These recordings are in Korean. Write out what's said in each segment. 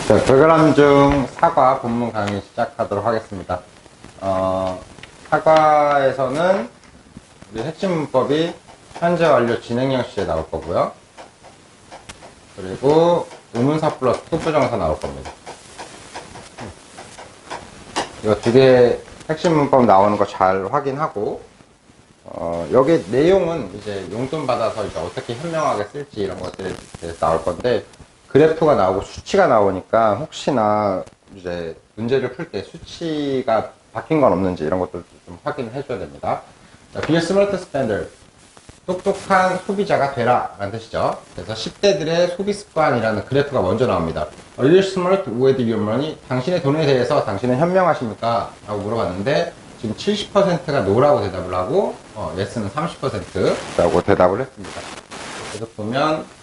자, 결과람 중 사과 본문 강의 시작하도록 하겠습니다. 사과에서는 우리 핵심 문법이 현재 완료 진행형 시제 나올 거고요. 그리고 의문사 플러스 투부정사 나올 겁니다. 이거 두 개 핵심 문법 나오는 거 잘 확인하고, 여기 내용은 이제 용돈 받아서 이제 어떻게 현명하게 쓸지 이런 것들에 대해서 나올 건데, 그래프가 나오고 수치가 나오니까 혹시나 이제 문제를 풀 때 수치가 바뀐 건 없는지 이런 것도 좀 확인을 해줘야 됩니다. 자, Be a smart spender. 똑똑한 소비자가 되라 라는 뜻이죠. 그래서 10대들의 소비 습관이라는 그래프가 먼저 나옵니다. Are you smart with your money? 당신의 돈에 대해서 당신은 현명하십니까? 라고 물어봤는데 지금 70%가 no라고 대답을 하고 yes는 30%라고 대답을 했습니다. 그래서 보면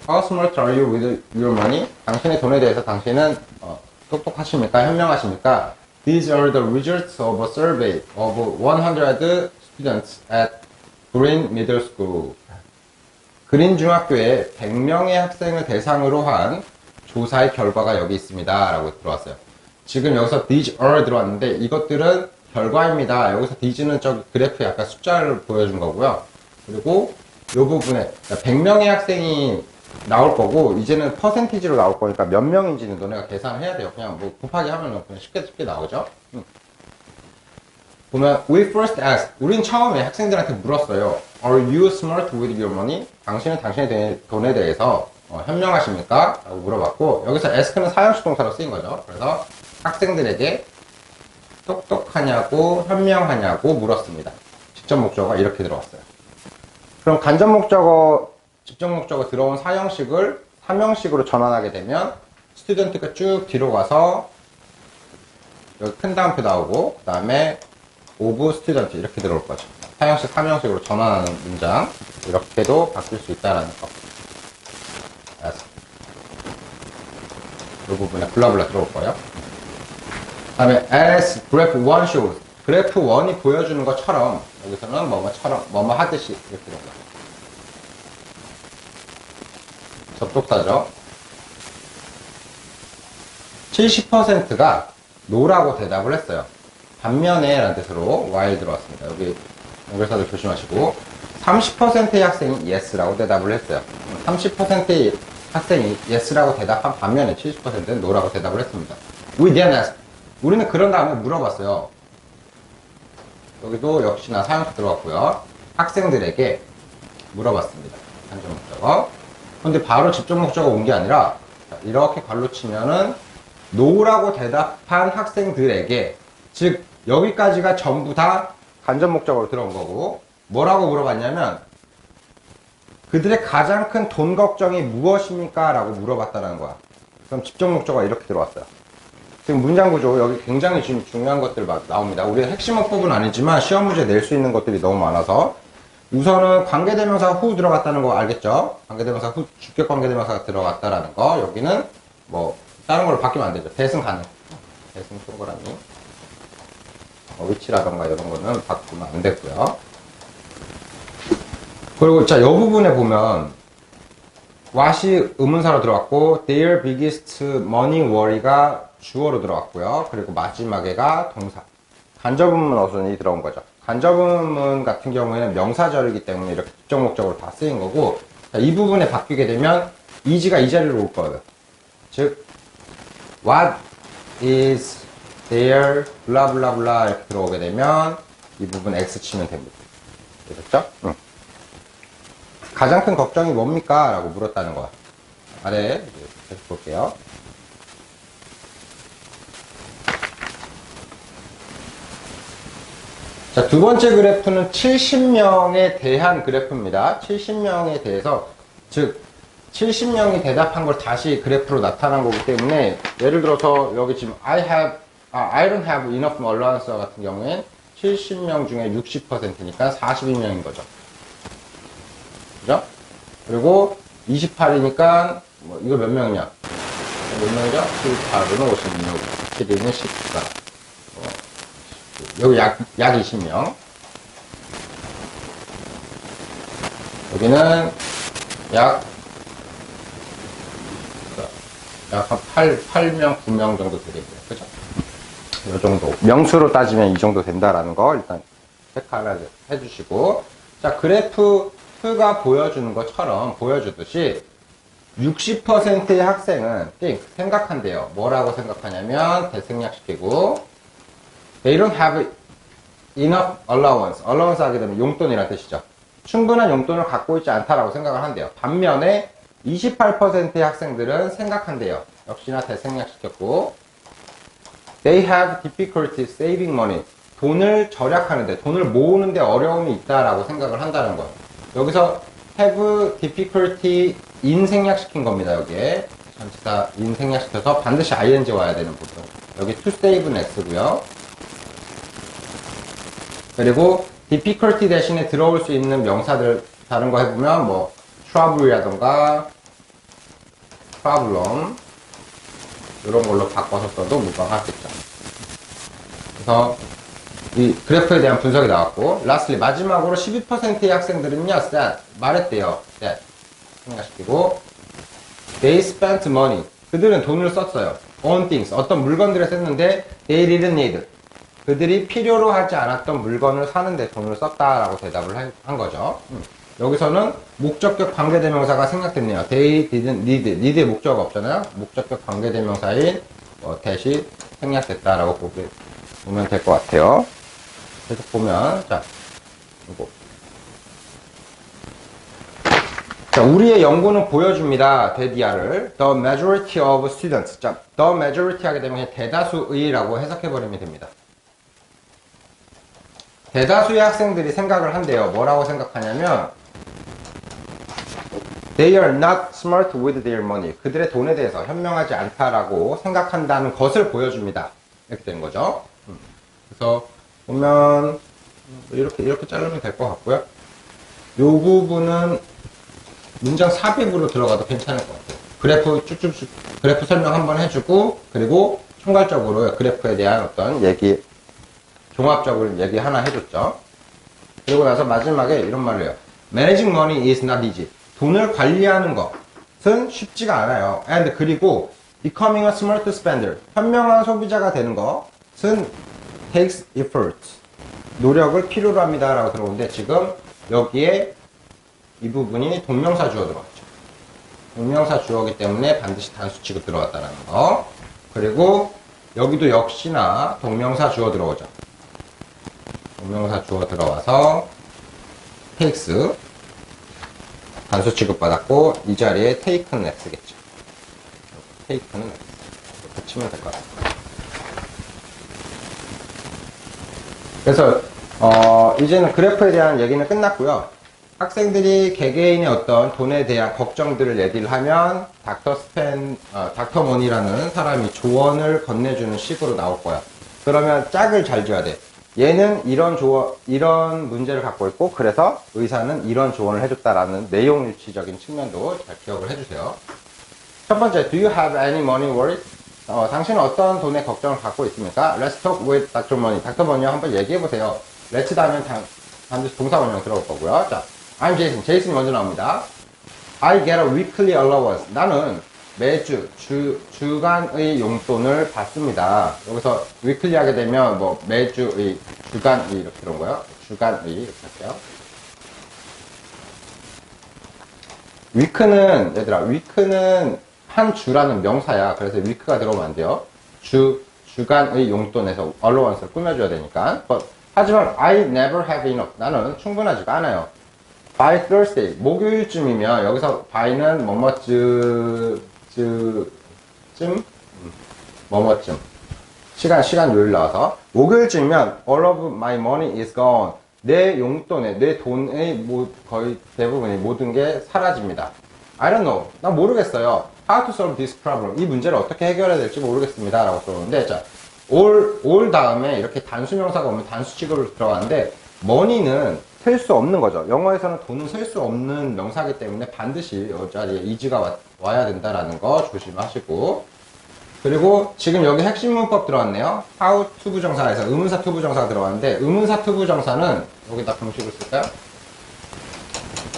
How smart are you with your money? 당신의 돈에 대해서 당신은 똑똑하십니까? 현명하십니까? These are the results of a survey of 100 students at Green Middle School. 그린 중학교에 100명의 학생을 대상으로 한 조사의 결과가 여기 있습니다. 라고 들어왔어요. 지금 여기서 these are 들어왔는데 이것들은 결과입니다. 여기서 these는 저기 그래프에 약간 숫자를 보여준 거고요. 그리고 이 부분에 100명의 학생이 나올 거고 이제는 퍼센티지로 나올 거니까 몇 명인지는 너네가 계산을 해야 돼요. 그냥 뭐 곱하기 하면 그냥 쉽게 나오죠. 보면 we first asked, 우린 처음에 학생들한테 물었어요. Are you smart with your money? 당신은 당신의 돈에 대해서 현명하십니까? 라고 물어봤고 여기서 ask는 사형식 동사로 쓰인 거죠. 그래서 학생들에게 똑똑하냐고 현명하냐고 물었습니다. 직접 목적어가 이렇게 들어왔어요. 그럼 간접 목적어 직접 목적어 들어온 사형식을 삼형식으로 전환하게 되면 스튜던트가 쭉 뒤로 가서 여기 큰 다음표 나오고 그 다음에 오브 스튜던트 이렇게 들어올 거죠. 사형식 삼형식으로 전환하는 문장 이렇게도 바뀔 수 있다라는 거. 알았어. 이 부분에 블라블라 들어올 거예요. 그 다음에 as graph 1 shows 그래프 1이 보여주는 것처럼 여기서는 뭐뭐 하듯이 이렇게 들어올 거예요. 접속사죠. 70%가 no라고 대답을 했어요. 반면에 라는 뜻으로 while 들어왔습니다. 여기 연결사들 조심하시고 30%의 학생이 yes라고 대답을 했어요. 30%의 학생이 yes라고 대답한 반면에 70%는 no라고 대답을 했습니다. We then asked. 우리는 그런 다음에 물어봤어요. 여기도 역시나 사용식 들어갔고요. 학생들에게 물어봤습니다. 간접 목적어. 근데 바로 직접 목적어 온 게 아니라 이렇게 괄로 치면은 no라고 대답한 학생들에게 즉 여기까지가 전부 다 간접 목적어로 들어온 거고 뭐라고 물어봤냐면 그들의 가장 큰 돈 걱정이 무엇입니까? 라고 물어봤다는 거야. 그럼 직접 목적어가 이렇게 들어왔어요. 지금 문장 구조 여기 굉장히 중요한 것들 나옵니다. 우리 핵심 어법은 아니지만 시험 문제 낼 수 있는 것들이 너무 많아서 우선은 관계대명사 후 들어갔다는 거 알겠죠? 관계대명사 후 주격 관계대명사가 들어갔다라는 거 여기는 뭐 다른 걸로 바뀌면 안 되죠. 대승 가능. 대승 동그라미. 위치라던가 이런 거는 바꾸면 안 됐고요. 그리고 자, 이 부분에 보면 what이 의문사로 들어갔고 their biggest money worry가 주어로 들어갔고요. 그리고 마지막에가 동사. 간접의문 어순이 들어온 거죠. 간접의문 같은 경우에는 명사절이기 때문에 이렇게 직접 목적으로 다 쓰인 거고 자, 이 부분에 바뀌게 되면 is가 이 자리로 올 거예요. 즉 what is their 블라블라블라 이렇게 들어오게 되면 이 부분 X 치면 됩니다. 되셨죠? 응. 가장 큰 걱정이 뭡니까? 라고 물었다는 거야. 아래 계속 볼게요. 자, 두 번째 그래프는 70명에 대한 그래프입니다. 70명에 대해서 즉 70명이 대답한 걸 다시 그래프로 나타난 거기 때문에 예를 들어서 여기 지금 I don't have enough allowance 같은 경우엔 70명 중에 60%니까 42명인 거죠. 그죠? 그리고 28이니까 뭐 이거 몇 명이냐? 몇 명이죠? 78은 56, 7은 14. 여기 약 20명. 여기는 약 약 한 8명, 9명 정도 되겠고요. 그죠? 이 정도. 명수로 따지면 이 정도 된다라는 거 일단 체크 하나 해주시고. 자, 그래프가 보여주는 것처럼 보여주듯이 60%의 학생은 생각한대요. 뭐라고 생각하냐면 대생략시키고 They don't have enough allowance. allowance 하게 되면 용돈이라는 뜻이죠. 충분한 용돈을 갖고 있지 않다라고 생각을 한대요. 반면에 28%의 학생들은 생각한대요. 역시나 대생략시켰고 They have difficulty saving money. 돈을 절약하는데, 돈을 모으는데 어려움이 있다라고 생각을 한다는 거예요. 여기서 have difficulty in 생략시킨 겁니다. 여기에 전치사 in 생략시켜서 반드시 ing 와야 되는 부분. 여기 to save는 x고요. 그리고 difficulty 대신에 들어올 수 있는 명사들 다른 거 해보면 뭐 trouble이라던가 problem 이런 걸로 바꿔서 써도 무방하겠죠. 그래서 이 그래프에 대한 분석이 나왔고, lastly 마지막으로 12%의 학생들은요, said 말했대요. said 생각시키고 they spent money. 그들은 돈을 썼어요. on things 어떤 물건들을 썼는데 they didn't need. 그들이 필요로 하지 않았던 물건을 사는데 돈을 썼다라고 대답을 한 거죠. 여기서는 목적격 관계대명사가 생략됐네요. They didn't need. need의 목적어가 없잖아요. 목적격 관계대명사인 that이 생략됐다라고 보면 될 것 같아요. 계속 보면 자, 이거. 자, 우리의 연구는 보여줍니다. 대디아를 The majority of students. 자, the majority 하게 되면 대다수의라고 해석해버리면 됩니다. 대다수의 학생들이 생각을 한대요. 뭐라고 생각하냐면 They are not smart with their money. 그들의 돈에 대해서 현명하지 않다라고 생각한다는 것을 보여줍니다. 이렇게 된 거죠. 그래서 보면 이렇게 자르면 될 것 같고요. 이 부분은 문장 삽입으로 들어가도 괜찮을 것 같아요. 그래프 쭉쭉쭉 그래프 설명 한번 해주고, 그리고 총괄적으로 그래프에 대한 어떤 얘기, 종합적으로 얘기 하나 해줬죠. 그리고 나서 마지막에 이런 말을 해요. Managing money is not easy. 돈을 관리하는 것은 쉽지가 않아요. And 그리고 becoming a smart spender. 현명한 소비자가 되는 것은 takes effort. 노력을 필요로 합니다. 라고 들어오는데, 지금 여기에 이 부분이 동명사 주어 들어갔죠. 동명사 주어이기 때문에 반드시 단수 취급 들어갔다는 거. 그리고 여기도 역시나 동명사 주어 들어오죠. 동명사 주어 들어와서 takes 단수 취급 받았고, 이 자리에 take는 x겠죠. take는 x. 이렇게 치면 될 것 같습니다. 그래서 이제는 그래프에 대한 얘기는 끝났고요. 학생들이 개개인의 어떤 돈에 대한 걱정들을 얘기를 하면 닥터 모니라는 사람이 조언을 건네주는 식으로 나올 거야. 그러면 짝을 잘 줘야 돼. 얘는 이런 문제를 갖고 있고, 그래서 의사는 이런 조언을 해줬다라는 내용 유치적인 측면도 잘 기억을 해주세요. 첫 번째, do you have any money worries? 당신은 어떤 돈의 걱정을 갖고 있습니까? Let's talk with Dr. Money. 닥터 머니와 한번 얘기해보세요. Let's 다음에 반드시 동사 원형 들어올 거고요. 자, I'm Jason. 제이슨이 먼저 나옵니다. I get a weekly allowance. 나는 매주 주간의 용돈을 받습니다. 여기서 weekly 하게 되면 뭐 매주의, 주간의 이렇게 들어온 거예요. 주간의 이렇게 할게요. week는 얘들아, week는 한 주라는 명사야. 그래서 week가 들어오면 안 돼요. 주간의 용돈에서 allowance를 꾸며줘야 되니까. 하지만 I never have enough. 나는 충분하지가 않아요. By Thursday, 목요일쯤이면 여기서 by는 뭐뭐쯤 시간 요일 나와서 목요일쯤이면 all of my money is gone. 내 용돈에, 내 돈의 거의 대부분이 모든 게 사라집니다. I don't know. 나 모르겠어요. How to solve this problem. 이 문제를 어떻게 해결해야 될지 모르겠습니다. 라고 들어오는데, 자, all 다음에 이렇게 단수명사가 오면 단수 취급으로 들어가는데, money는 셀 수 없는 거죠. 영어에서는 돈은 셀 수 없는 명사이기 때문에 반드시 이 자리에 is가 와야 된다라는 거 조심하시고, 그리고 지금 여기 핵심 문법 들어왔네요. how to 부정사에서 의문사 to 부정사가 들어왔는데, 의문사 to 부정사는 여기다 공식을 쓸까요?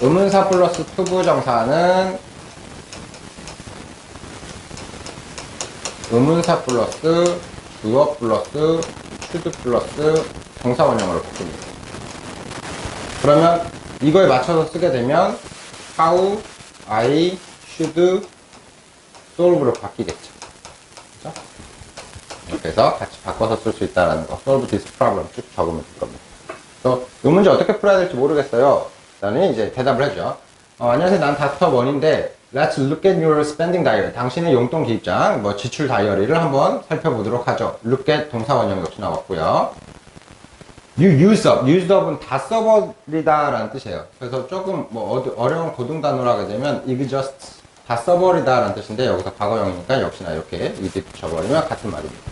의문사 플러스 to 부정사는 의문사 플러스 주어 플러스 should 플러스 동사원형으로 바뀝니다. 그러면 이거에 맞춰서 쓰게 되면 how I should solve로 바뀌겠죠. 그죠? 이렇게 해서 같이 바꿔서 쓸 수 있다는 거. solve this problem 쭉 적으면 될 겁니다. 또 이 문제 어떻게 풀어야 될지 모르겠어요. 일단은 이제 대답을 해줘. 안녕하세요. 난 닥터 원인데 Let's look at your spending diary. 당신의 용돈 기입장, 뭐 지출 다이어리를 한번 살펴보도록 하죠. Look at 동사원형 역시 나왔고요. You use up. used up은 다 써버리다 라는 뜻이에요. 그래서 조금 뭐 어려운 고등 단어로 하게 되면 exhaust 다 써버리다 라는 뜻인데 여기서 과거형이니까 역시나 이렇게 ed 붙여버리면 같은 말입니다.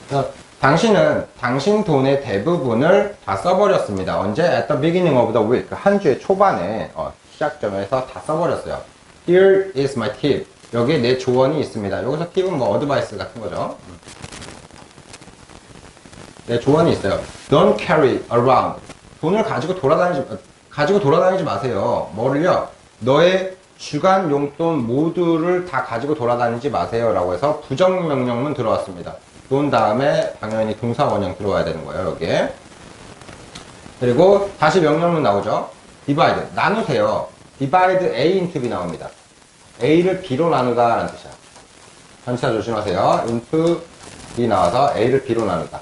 그래서 당신은 당신 돈의 대부분을 다 써버렸습니다. 언제? At the beginning of the week. 한 주의 초반에 시작점에서 다 써버렸어요. Here is my tip. 여기에 내 조언이 있습니다. 여기서 팁은 뭐 어드바이스 같은 거죠. 내 조언이 있어요. Don't carry around. 돈을 가지고 돌아다니지 마세요. 뭐를요? 너의 주간 용돈 모두를 다 가지고 돌아다니지 마세요. 라고 해서 부정명령문 들어왔습니다. 돈 다음에 당연히 동사원형 들어와야 되는 거예요. 여기에. 그리고 다시 명령문 나오죠. divide. 나누세요. divide A into B 나옵니다. A를 B로 나누다 라는 뜻이야. 전치사 조심하세요. into B 나와서 A를 B로 나누다.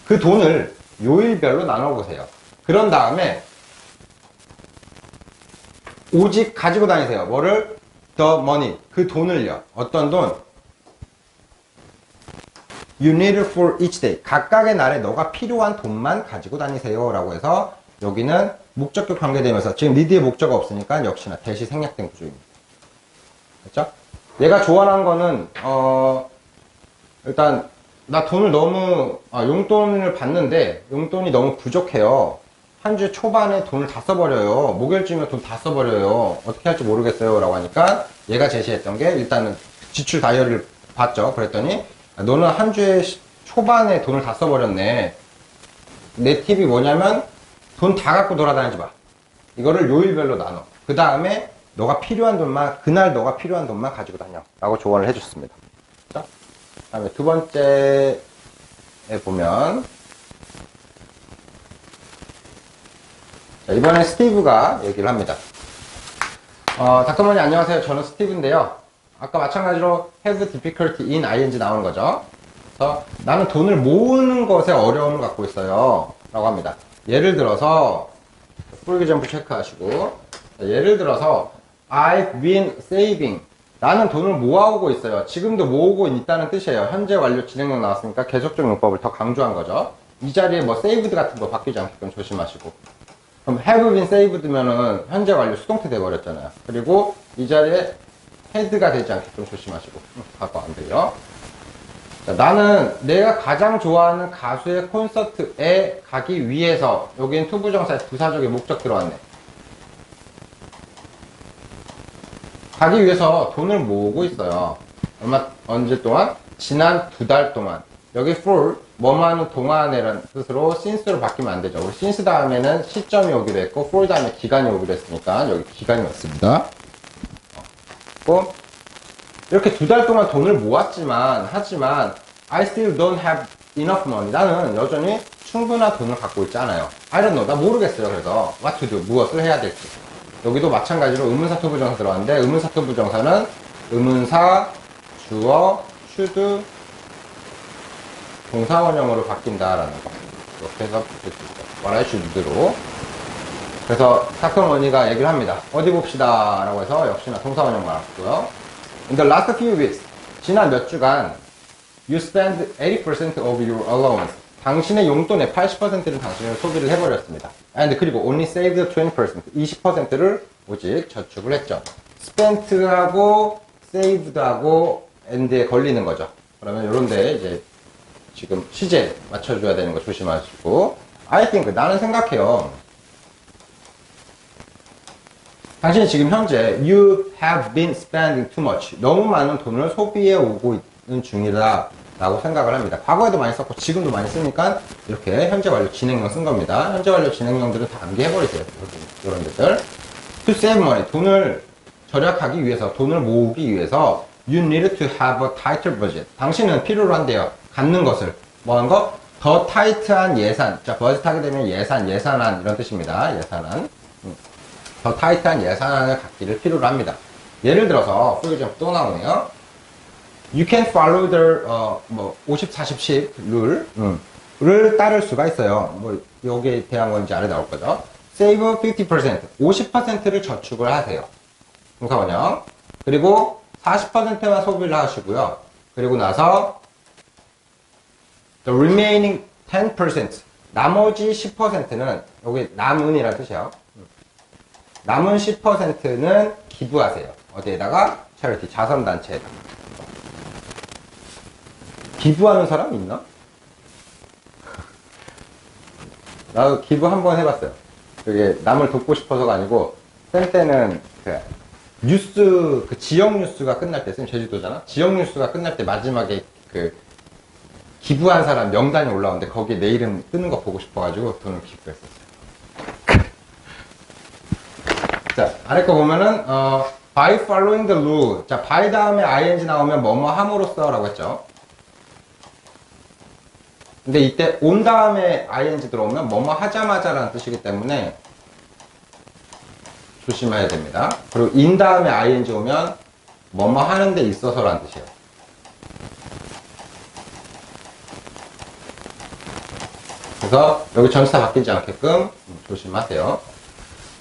그 돈을 요일별로 나눠보세요. 그런 다음에 오직 가지고 다니세요. 뭐를? The money. 그 돈을요. 어떤 돈? You need it for each day. 각각의 날에 너가 필요한 돈만 가지고 다니세요. 라고 해서 여기는 목적격 관계되면서 지금 need의 목적가 없으니까 역시나 대시 생략된 구조입니다. 그렇죠? 내가 조언한 거는 일단 나 돈을 너무 용돈을 받는데 용돈이 너무 부족해요. 한 주 초반에 돈을 다 써버려요. 목요일쯤에 돈 다 써버려요. 어떻게 할지 모르겠어요. 라고 하니까 얘가 제시했던 게 일단은 지출 다이어리를 봤죠. 그랬더니 너는 한 주에 초반에 돈을 다 써버렸네. 내 팁이 뭐냐면 돈 다 갖고 돌아다니지 마. 이거를 요일별로 나눠. 그 다음에 너가 필요한 돈만, 그날 너가 필요한 돈만 가지고 다녀. 라고 조언을 해줬습니다. 자, 그 다음에 두 번째에 보면, 자, 이번에 스티브가 얘기를 합니다. 닥터머니 안녕하세요. 저는 스티브인데요. 아까 마찬가지로 have difficulty in ing 나오는 거죠. 그래서 나는 돈을 모으는 것에 어려움을 갖고 있어요. 라고 합니다. 예를 들어서, 풀 example 체크하시고, 예를 들어서, I've been saving. 나는 돈을 모아오고 있어요. 지금도 모으고 있다는 뜻이에요. 현재 완료 진행형 나왔으니까 계속적 용법을 더 강조한 거죠. 이 자리에 뭐 saved 같은 거 바뀌지 않게끔 조심하시고. 그럼 have been saved면은 현재 완료 수동태 돼버렸잖아요. 그리고 이 자리에 had가 되지 않게끔 조심하시고. 바꿔 안 돼요. 자, 나는 내가 가장 좋아하는 가수의 콘서트에 가기 위해서, 여기엔 투부정사의 부사적인 목적 들어왔네. 가기 위해서 돈을 모으고 있어요. 언제 동안? 지난 2달 동안. 여기 for, 뭐뭐하는 동안이라는 뜻으로 since로 바뀌면 안 되죠. 우리 since 다음에는 시점이 오기로 했고, for 다음에 기간이 오기로 했으니까, 여기 기간이 왔습니다. 이렇게 2달 동안 돈을 모았지만, I still don't have enough money. 나는 여전히 충분한 돈을 갖고 있지 않아요. I don't know. 나 모르겠어요. 그래서, what to do. 무엇을 해야 될지. 여기도 마찬가지로 의문사 투부정사 들어갔는데, 의문사 투부정사는 의문사, 주어, should, 동사원형으로 바뀐다라는 거. 이렇게 해서 붙일 수 있죠. What I should do로. 그래서 닥터머니가 얘기를 합니다. 어디 봅시다. 라고 해서 역시나 동사원형 나왔고요. In the last few weeks, 지난 몇 주간, you spend 80% of your allowance. 당신의 용돈의 80%는 당신이 소비를 해버렸습니다. And 그리고 only saved 20%. 20%를 오직 저축을 했죠. spent하고 saved하고 and에 걸리는 거죠. 그러면 요런데 이제 지금 시제 맞춰줘야 되는 거 조심하시고. I think, 나는 생각해요. 당신이 지금 현재 you have been spending too much. 너무 많은 돈을 소비해 오고 있는 중이다 라고 생각을 합니다. 과거에도 많이 썼고 지금도 많이 쓰니까 이렇게 현재 완료 진행형 쓴 겁니다. 현재 완료 진행형들은 다 암기해버리세요. 이런 데들. To save money. 돈을 절약하기 위해서, 돈을 모으기 위해서 You need to have a tighter budget. 당신은 필요로 한대요. 갖는 것을. 뭐 하는 거? 더 타이트한 예산. 자, 버짓 하게 되면 예산안 이런 뜻입니다. 예산안. 더 타이트한 예산안을 갖기를 필요로 합니다. 예를 들어서, 프로그램 또 나오네요. You can follow the, 50, 40, 10 룰을 따를 수가 있어요. 뭐, 여기에 대한 건지 아래 나올 거죠. Save 50%. 50%를 저축을 하세요. 동사원형. 그리고 40%만 소비를 하시고요. 그리고 나서, the remaining 10%. 나머지 10%는, 여기 남은이라는 뜻이에요. 남은 10%는 기부하세요. 어디에다가? charity, 자선단체에다가. 기부하는 사람 있나? 나도 기부 한번 해봤어요. 그게 남을 돕고 싶어서가 아니고, 쌤 때는 뉴스, 지역 뉴스가 끝날 때, 쌤 제주도잖아? 지역 뉴스가 끝날 때 마지막에 기부한 사람 명단이 올라오는데 거기에 내 이름 뜨는 거 보고 싶어가지고 돈을 기부했었어요. 자, 아래 거 보면은, by following the rule. 자, by 다음에 ing 나오면 뭐뭐 함으로써 라고 했죠. 근데 이때 온 다음에 ing 들어오면 뭐뭐 하자마자 라는 뜻이기 때문에 조심해야 됩니다. 그리고 in 다음에 ing 오면 뭐뭐 하는 데 있어서 라는 뜻이에요. 그래서 여기 전치사 바뀌지 않게끔 조심하세요.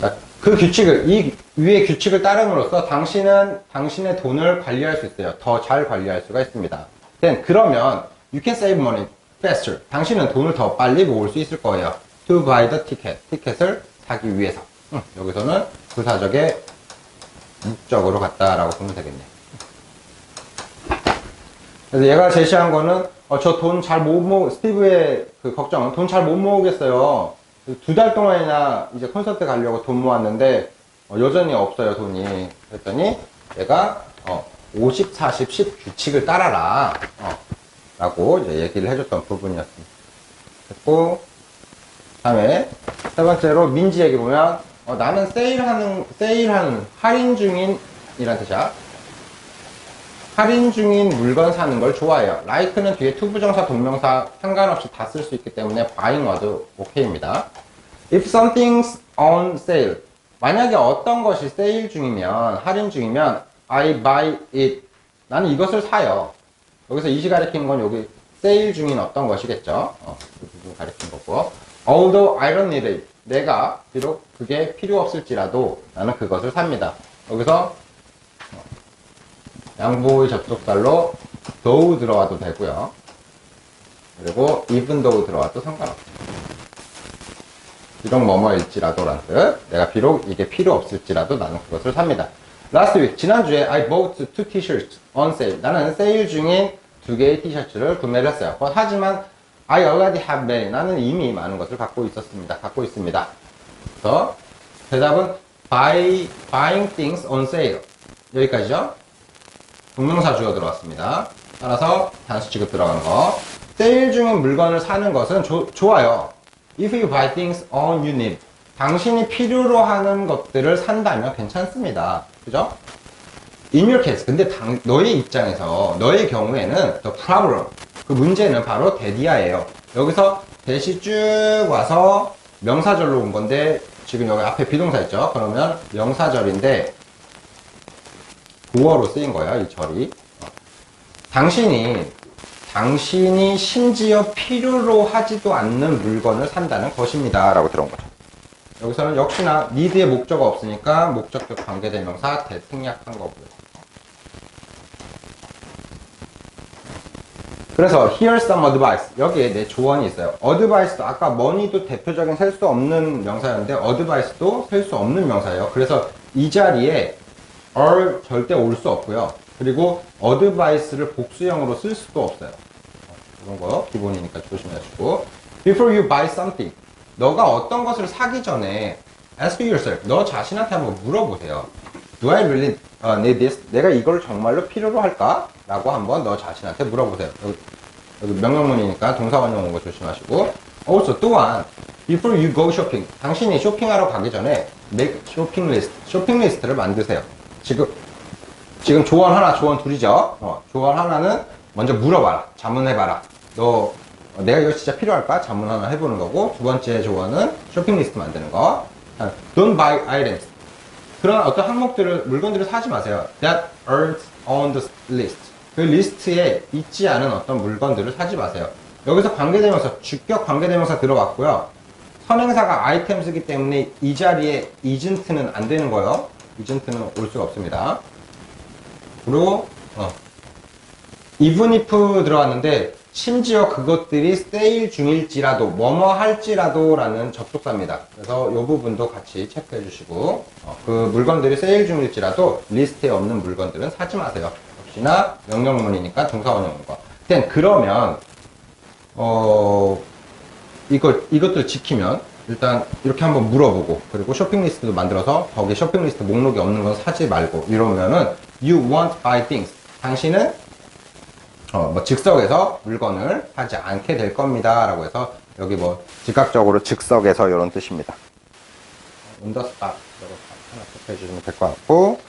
자, 그 규칙을, 이 위의 규칙을 따름으로써 당신은 당신의 돈을 관리할 수 있어요. 더 잘 관리할 수가 있습니다. Then, 그러면 you can save money faster. 당신은 돈을 더 빨리 모을 수 있을 거예요. To buy the ticket. 티켓을 사기 위해서. 여기서는 부사적의 목적으로 갔다라고 보면 되겠네. 그래서 얘가 제시한 거는 저 돈 잘 못 스티브의 그 걱정은 돈 잘 못 모으겠어요. 2달 동안이나 이제 콘서트 가려고 돈 모았는데 여전히 없어요, 돈이. 그랬더니 얘가 50, 40, 10 규칙을 따라라 라고 이제 얘기를 해줬던 부분이었습니다. 됐고, 다음에 세 번째로 민지 얘기 보면 나는 세일하는 할인 중인 이란 뜻이야. 할인 중인 물건 사는 걸 좋아해요. like는 뒤에 투부정사, 동명사 상관없이 다 쓸 수 있기 때문에 buying 와도 오케이입니다. If something's on sale. 만약에 어떤 것이 세일 중이면, 할인 중이면 I buy it. 나는 이것을 사요. 여기서 이시 가리키는 건 여기 세일 중인 어떤 것이겠죠. 그 부분 가리킨 거고. Although I don't need it. 내가 비록 그게 필요 없을지라도 나는 그것을 삽니다. 여기서 양보의 접속사로 though 들어와도 되고요. 그리고 even though 들어와도 상관없습니다. 비록 뭐뭐일지라도 라는 뜻. 내가 비록 이게 필요 없을지라도 나는 그것을 삽니다. Last week, 지난주에 I bought 2 t-shirts on sale. 나는 세일 중인 2개의 티셔츠를 구매를 했어요. 하지만 I already have many. 나는 이미 많은 것을 갖고 있습니다. 그래서 대답은 buying things on sale. 여기까지죠. 동명사 주어 들어왔습니다. 따라서 단수 취급 들어간 거. 세일 중인 물건을 사는 것은 좋아요. If you buy things on you need. 당신이 필요로 하는 것들을 산다면 괜찮습니다. 그죠? In your case. 근데 너의 입장에서, 너의 경우에는 the problem. 그 문제는 바로 대디아예요. 여기서 대시 쭉 와서 명사절로 온 건데, 지금 여기 앞에 비동사 있죠? 그러면 명사절인데, 보어로 쓰인 거예요, 이 절이. 당신이 심지어 필요로 하지도 않는 물건을 산다는 것입니다. 라고 들어온 거죠. 여기서는 역시나 need의 목적어 없으니까 목적격 관계대명사 대생략한 거고요. 그래서 here's some advice. 여기에 내 조언이 있어요. advice도 아까 money도 대표적인 셀 수 없는 명사였는데 advice도 셀 수 없는 명사예요. 그래서 이 자리에 are 절대 올 수 없고요. 그리고 advice를 복수형으로 쓸 수도 없어요. 이런 거 기본이니까 조심하시고. Before you buy something. 너가 어떤 것을 사기 전에 ask yourself. 너 자신한테 한번 물어보세요. Do I really need this? 내가 이걸 정말로 필요로 할까? 라고 한번 너 자신한테 물어보세요. 여기 명령문이니까 동사원형 온 거 조심하시고. Also 또한 before you go shopping. 당신이 쇼핑하러 가기 전에 make shopping list. 쇼핑 리스트를 만드세요. 지금 지금 조언 하나, 조언 둘이죠. 조언 하나는 먼저 물어봐라. 자문해봐라. 너 내가 이거 진짜 필요할까? 자문 하나 해보는 거고, 두 번째 조언은 쇼핑 리스트 만드는 거. Don't buy items. 그런 어떤 항목들을, 물건들을 사지 마세요. That aren't on the list. 그 리스트에 있지 않은 어떤 물건들을 사지 마세요. 여기서 관계대명사, 주격 관계대명사 들어왔고요. 선행사가 items이기 때문에 이 자리에 isn't는 안 되는 거예요. isn't는 올 수가 없습니다. 그리고 even if 들어왔는데 심지어 그것들이 세일 중일지라도 뭐뭐 할지라도 라는 접속사입니다. 그래서 이 부분도 같이 체크해 주시고 그 물건들이 세일 중일지라도 리스트에 없는 물건들은 사지 마세요. 역시나 명령문이니까 동사원형과. 그러면 이것들 지키면 일단 이렇게 한번 물어보고, 그리고 쇼핑 리스트도 만들어서 거기 쇼핑 리스트 목록이 없는 건 사지 말고 이러면은 you won't buy things. 당신은 즉석에서 물건을 사지 않게 될 겁니다 라고 해서 여기 즉각적으로 즉석에서 이런 뜻입니다. on the spot 하나 체크해 주시면 될 것 같고,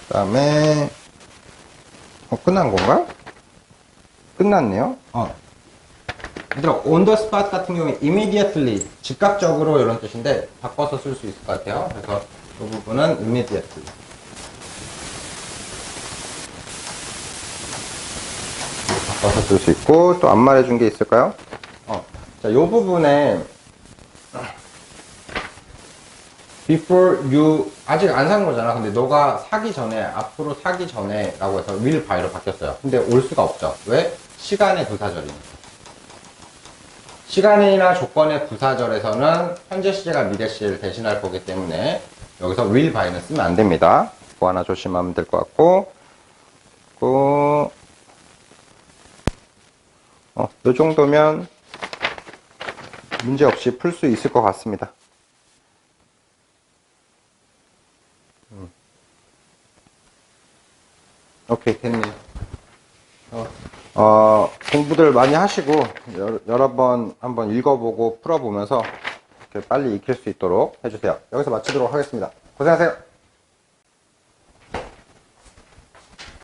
그 다음에 끝난 건가? 끝났네요. 얘들아, on the spot 같은 경우에 immediately, 즉각적으로 이런 뜻인데 바꿔서 쓸 수 있을 것 같아요. 그래서 이 부분은 immediately. 바꿔서 쓸 수 있고, 또 안 말해준 게 있을까요? 자, 이 부분에 before you, 아직 안 산 거잖아. 근데 너가 사기 전에, 앞으로 사기 전에 라고 해서 will buy로 바뀌었어요. 근데 올 수가 없죠. 왜? 시간의 부사절이니까. 시간이나 조건의 부사절에서는 현재 시제가 미래 시제를 대신할 거기 때문에 여기서 will buy는 쓰면 안 됩니다. 그거 하나 조심하면 될 것 같고, 이 정도면 문제 없이 풀 수 있을 것 같습니다. 오케이, 됐네요. 공부들 많이 하시고 여러 번 한번 읽어보고 풀어보면서 이렇게 빨리 익힐 수 있도록 해주세요. 여기서 마치도록 하겠습니다. 고생하세요.